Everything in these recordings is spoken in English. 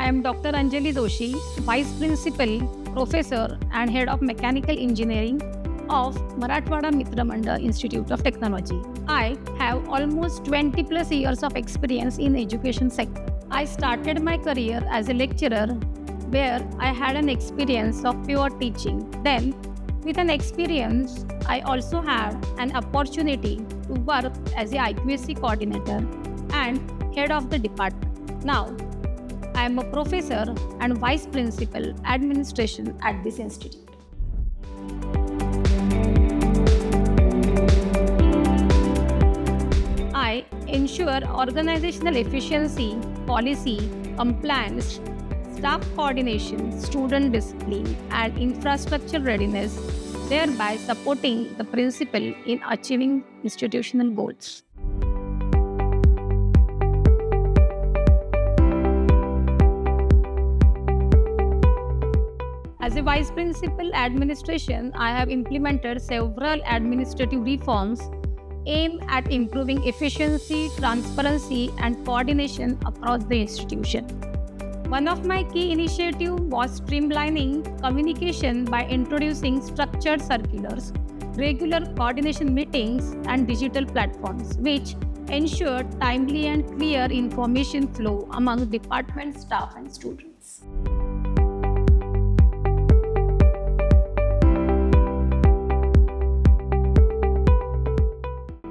am Dr. Anjali Doshi, Vice Principal, Professor and Head of Mechanical Engineering of Marathwada Mitra Mandal Institute of Technology. I have almost 20 plus years of experience in education sector. I started my career as a lecturer where I had an experience of pure teaching. Then, with an experience, I also had an opportunity to work as a IQAC coordinator and head of the department. Now, I am a professor and vice principal administration at this institute. I ensure organizational efficiency, policy, compliance, staff coordination, student discipline, and infrastructure readiness, thereby supporting the principal in achieving institutional goals. As a vice principal administration, I have implemented several administrative reforms aimed at improving efficiency, transparency, and coordination across the institution. One of my key initiatives was streamlining communication by introducing structured circulars, regular coordination meetings, and digital platforms, which ensured timely and clear information flow among department staff and students.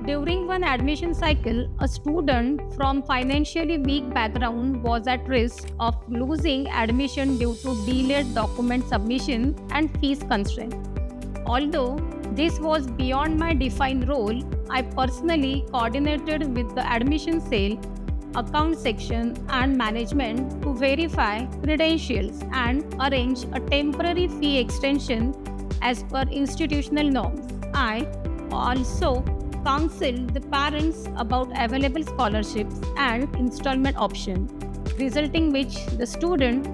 During one admission cycle, a student from financially weak background was at risk of losing admission due to delayed document submission and fees constraint. Although this was beyond my defined role, I personally coordinated with the admission cell, account section, and management to verify credentials and arrange a temporary fee extension as per institutional norms. I also counseled the parents about available scholarships and installment option, resulting which the student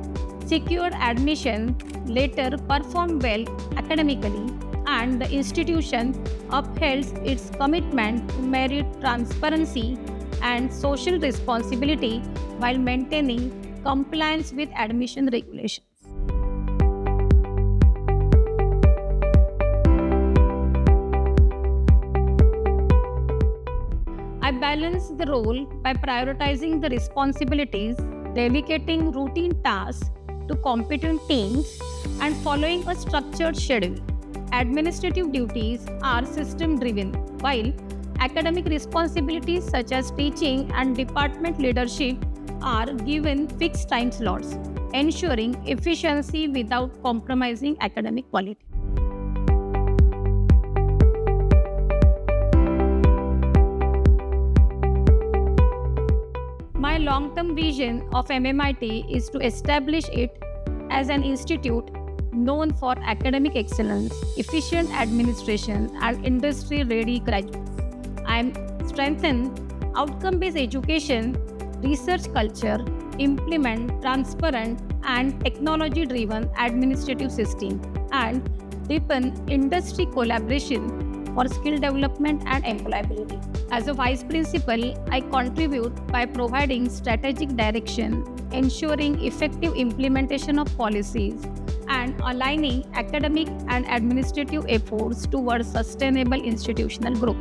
secured admission, later performed well academically, and the institution upheld its commitment to merit transparency and social responsibility while maintaining compliance with admission regulations. I balance the role by prioritizing the responsibilities, delegating routine tasks to competent teams, and following a structured schedule. Administrative duties are system driven, while academic responsibilities such as teaching and department leadership are given fixed time slots, ensuring efficiency without compromising academic quality. My long-term vision of MMIT is to establish it as an institute known for academic excellence, efficient administration, and industry-ready graduates. I am strengthen outcome-based education, research culture, implement transparent and technology-driven administrative system, and deepen industry collaboration for skill development and employability. As a vice principal, I contribute by providing strategic direction, ensuring effective implementation of policies, and aligning academic and administrative efforts towards sustainable institutional growth.